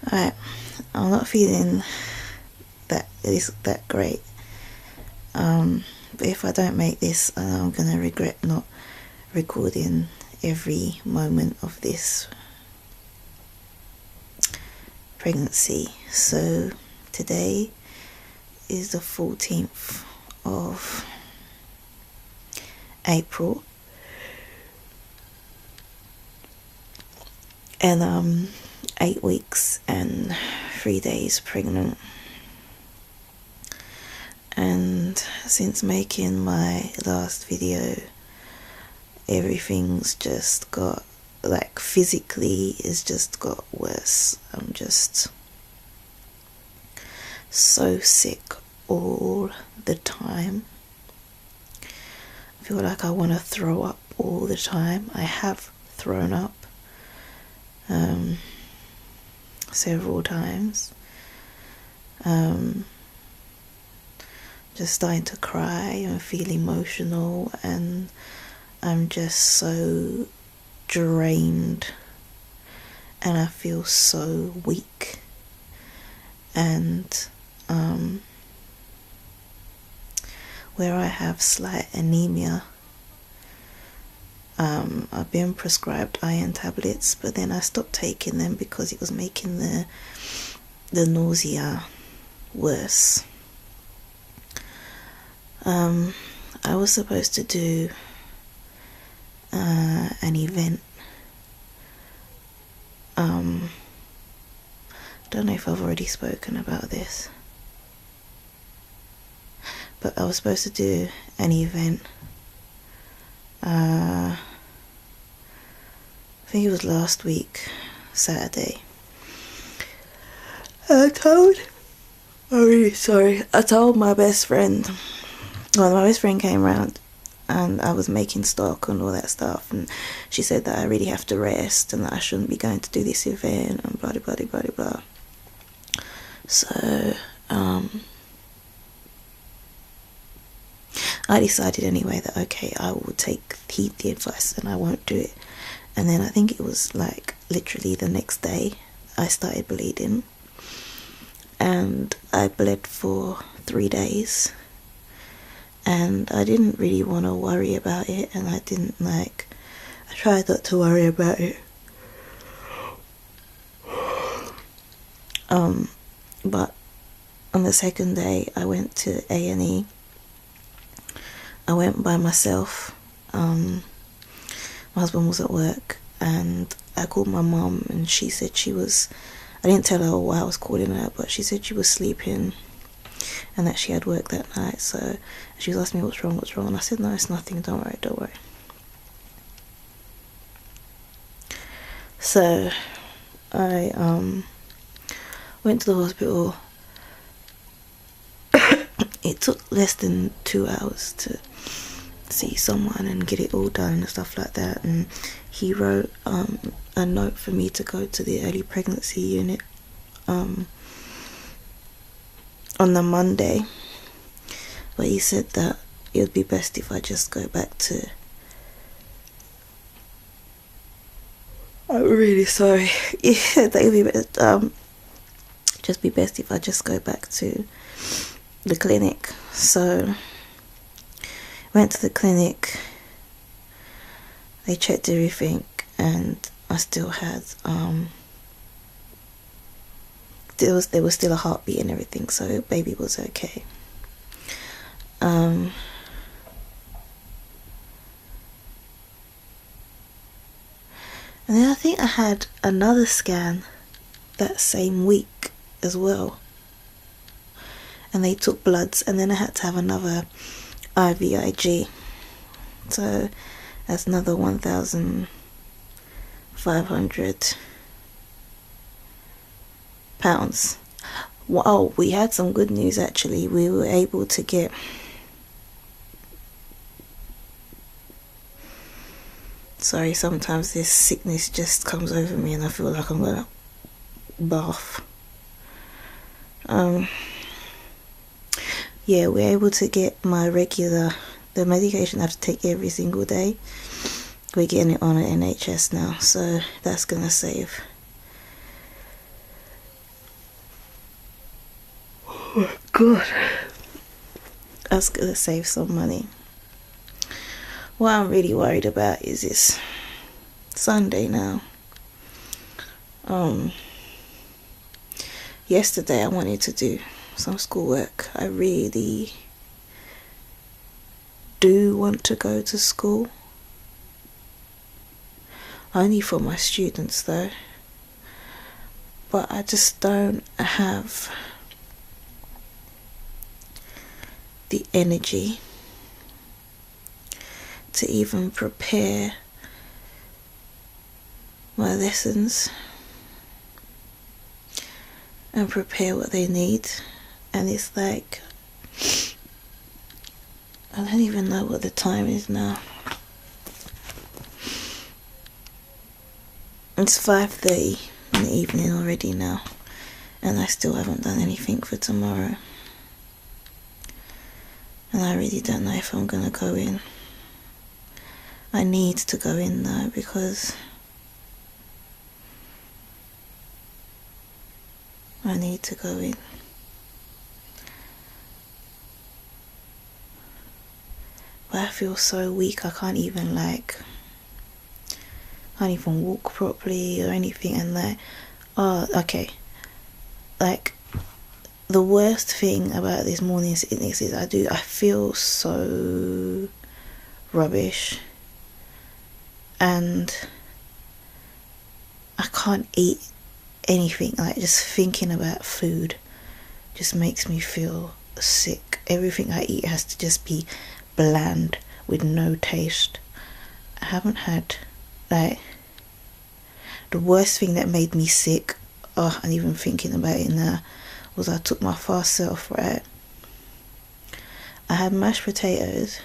Alright, I'm not feeling that great. But if I don't make this, I'm gonna regret not recording every moment of this pregnancy. So today is the 14th of April, and I'm 8 weeks and 3 days pregnant. And since making my last video, everything's just got, like, physically it's just got worse. I'm just so sick all the time. I feel like I want to throw up all the time. I have thrown up several times. Just starting to cry and feel emotional, and I'm just so drained and I feel so weak. And where I have slight anemia, I've been prescribed iron tablets, but then I stopped taking them because it was making the nausea worse. I was supposed to do an event. Don't know if I've already spoken about this, but I was supposed to do an event. I think it was last week, Saturday. I'm really sorry. I told my best friend. Well, my best friend came around and I was making stock and all that stuff, and she said that I really have to rest and that I shouldn't be going to do this event and blah blah blah blah blah. So I decided anyway that okay, I will heed the advice and I won't do it. And then I think it was like literally the next day I started bleeding, and I bled for 3 days. And I didn't really want to worry about it, and I tried not to worry about it. But on the second day, I went to A&E. I went by myself. My husband was at work, and I called my mum, and she said I didn't tell her why I was calling her, but she said she was sleeping and that she had work that night. So she was asking me what's wrong, and I said no, it's nothing, don't worry. So I went to the hospital. It took less than 2 hours to see someone and get it all done and stuff like that, and he wrote a note for me to go to the early pregnancy unit on the Monday, but he said that it would be best if I just go back to, I'm really sorry, he said that it would be just be best if I just go back to the clinic. So went to the clinic, they checked everything, and I still had there was still a heartbeat and everything, so baby was okay. And then I think I had another scan that same week as well, and they took bloods, and then I had to have another IVIG, so that's another 1,500 pounds. Wow, we had some good news actually. We were able to get sorry, sometimes this sickness just comes over me and I feel like I'm gonna barf. Yeah, we're able to get my the medication I have to take every single day. We're getting it on at NHS now, so that's gonna save God, I was gonna save some money. What I'm really worried about is this Sunday now. Yesterday I wanted to do some schoolwork. I really do want to go to school. Only for my students though. But I just don't have the energy to even prepare my lessons and prepare what they need. And it's like, I don't even know what the time is now. It's 5:30 in the evening already now, and I still haven't done anything for tomorrow. And I really don't know if I'm gonna go in. I need to go in though, because I need to go in. But I feel so weak, I can't even walk properly or anything. And the worst thing about this morning sickness is I feel so rubbish, and I can't eat anything. Just thinking about food just makes me feel sick. Everything I eat has to just be bland with no taste. I haven't had the worst thing that made me sick, and even thinking about it now, was I took my fast self, right? I had mashed potatoes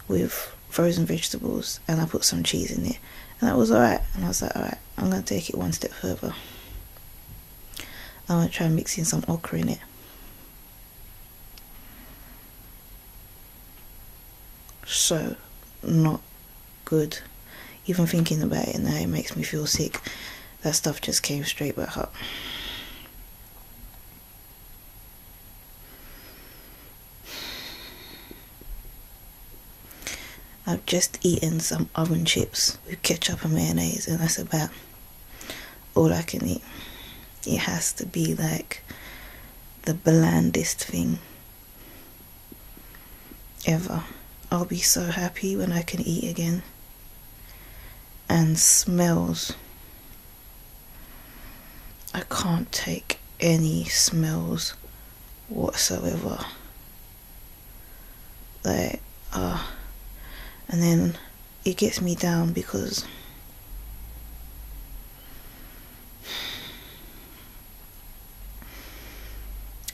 with frozen vegetables and I put some cheese in it, and that was alright. And I was like, alright, I'm gonna take it one step further. I'm gonna try and mix in some okra in it. So not good. Even thinking about it now, it makes me feel sick. That stuff just came straight back up. I've just eaten some oven chips with ketchup and mayonnaise, and that's about all I can eat. It has to be like the blandest thing ever. I'll be so happy when I can eat again. And smells, I can't take any smells whatsoever. And then it gets me down because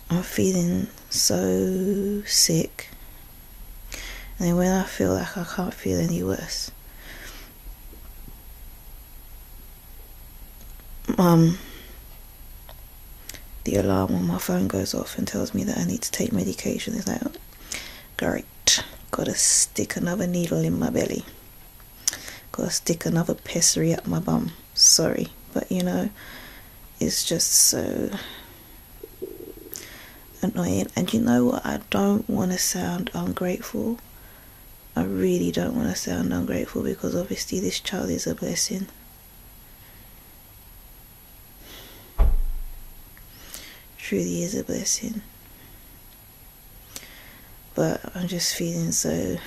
I'm feeling so sick, and then when I feel like I can't feel any worse, the alarm on my phone goes off and tells me that I need to take medication. It's like, oh, great, gotta stick another needle in my belly, gotta stick another pessary up my bum. Sorry, but it's just so annoying. And you know what, I don't want to sound ungrateful. I really don't want to sound ungrateful, because obviously this child is a blessing. Truly is a blessing. But I'm just feeling so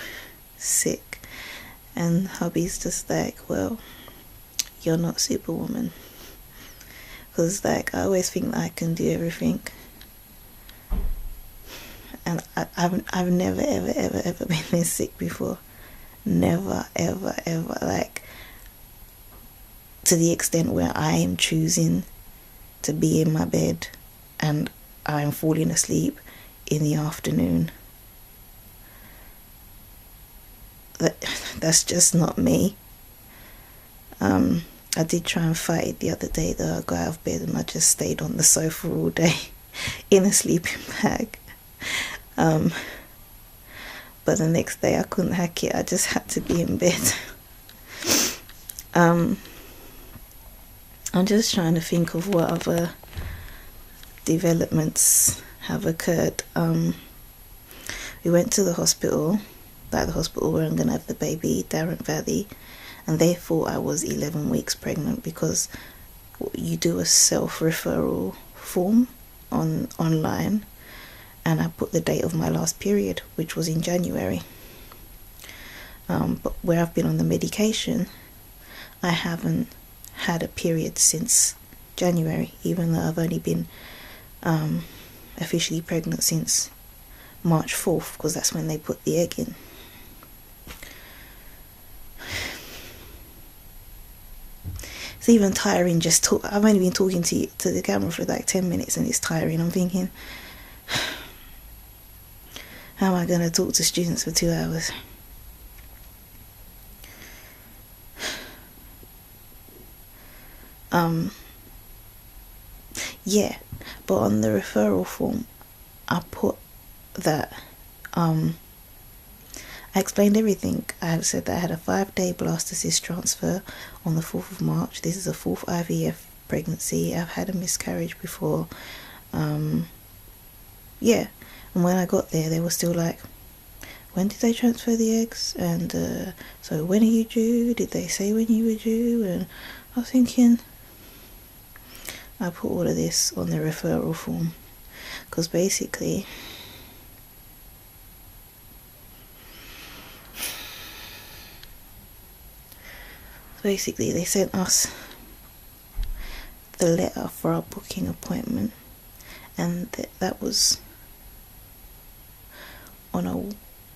sick, and hubby's just like, well, you're not Superwoman. Because I always think that I can do everything, and I've never ever been this sick before. Never ever to the extent where I am choosing to be in my bed and I'm falling asleep in the afternoon. That's just not me. I did try and fight it the other day though. I got out of bed and I just stayed on the sofa all day in a sleeping bag. But the next day I couldn't hack it. I just had to be in bed. I'm just trying to think of what other developments have occurred. We went to the hospital, like the hospital where I'm going to have the baby, Darren Valley, and they thought I was 11 weeks pregnant because you do a self-referral form online, and I put the date of my last period, which was in January. But where I've been on the medication, I haven't had a period since January, even though I've only been officially pregnant since March 4th, because that's when they put the egg in. It's even tiring just talk. I've only been talking to the camera for like 10 minutes and it's tiring. I'm thinking, how am I going to talk to students for 2 hours? Yeah, but on the referral form I put that I explained everything. I said that I had a 5-day blastocyst transfer on the 4th of March. This is a 4th IVF pregnancy. I've had a miscarriage before. Yeah, and when I got there they were still like, when did they transfer the eggs? And so when are you due? Did they say when you were due? And I was thinking, I put all of this on the referral form because basically they sent us the letter for our booking appointment, and that was on a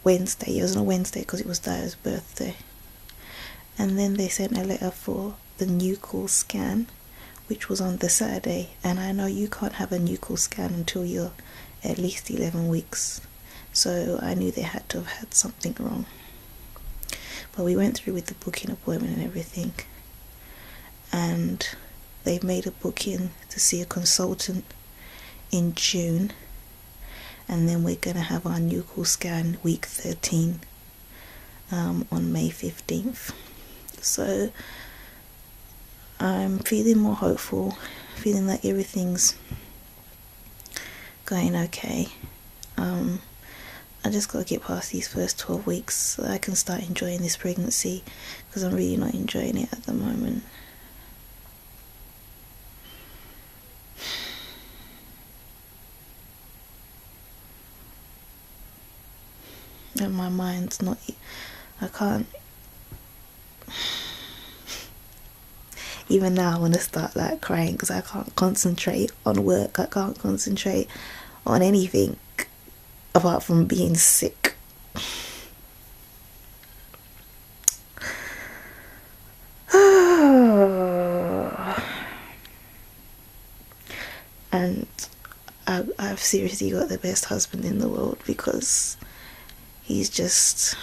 Wednesday. It was on a Wednesday because it was Dia's birthday. And then they sent a letter for the nuchal scan, which was on the Saturday, and I know you can't have a nuchal scan until you're at least 11 weeks, so I knew they had to have had something wrong. But we went through with the booking appointment and everything, and they've made a booking to see a consultant in June, and then we're going to have our nuchal scan week 13 on May 15th. So I'm feeling more hopeful, feeling like everything's going okay. I just got to get past these first 12 weeks so I can start enjoying this pregnancy, because I'm really not enjoying it at the moment. And my mind's not, I can't, even now I want to start like crying because I can't concentrate on work. I can't concentrate on anything apart from being sick. And I've seriously got the best husband in the world, because he's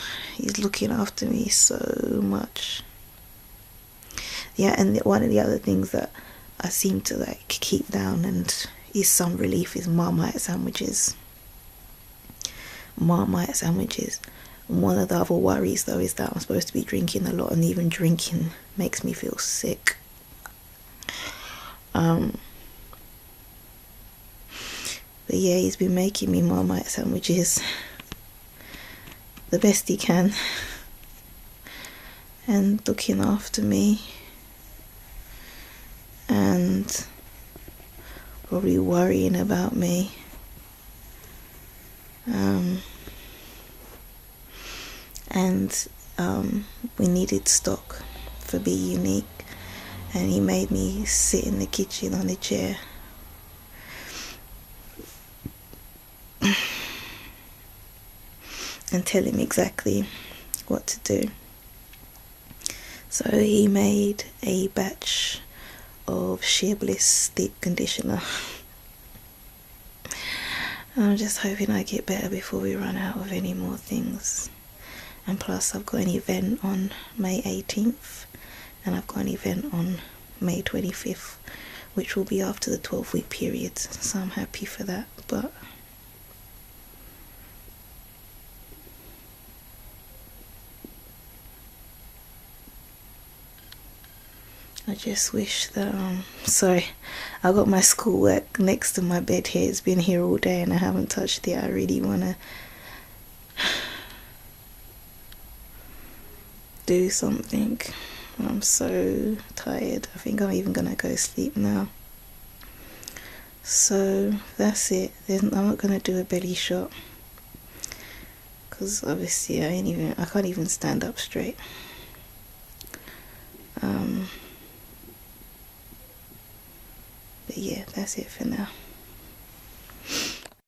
looking after me so much. Yeah, and one of the other things that I seem to like keep down and is some relief is Marmite sandwiches. One of the other worries though is that I'm supposed to be drinking a lot, and even drinking makes me feel sick. But yeah, he's been making me Marmite sandwiches the best he can and looking after me and probably worrying about me. We needed stock for Be Unique, and he made me sit in the kitchen on a chair and tell him exactly what to do. So he made a batch of Sheer Bliss deep conditioner. I'm just hoping I get better before we run out of any more things. And plus I've got an event on May 18th and I've got an event on May 25th, which will be after the 12-week period, so I'm happy for that. But I just wish that sorry, I got my schoolwork next to my bed here. It's been here all day and I haven't touched it. I really want to do something. I'm so tired. I think I'm even gonna go sleep now. So that's it. I'm not gonna do a belly shot because obviously I can't even stand up straight. But yeah, that's it for now.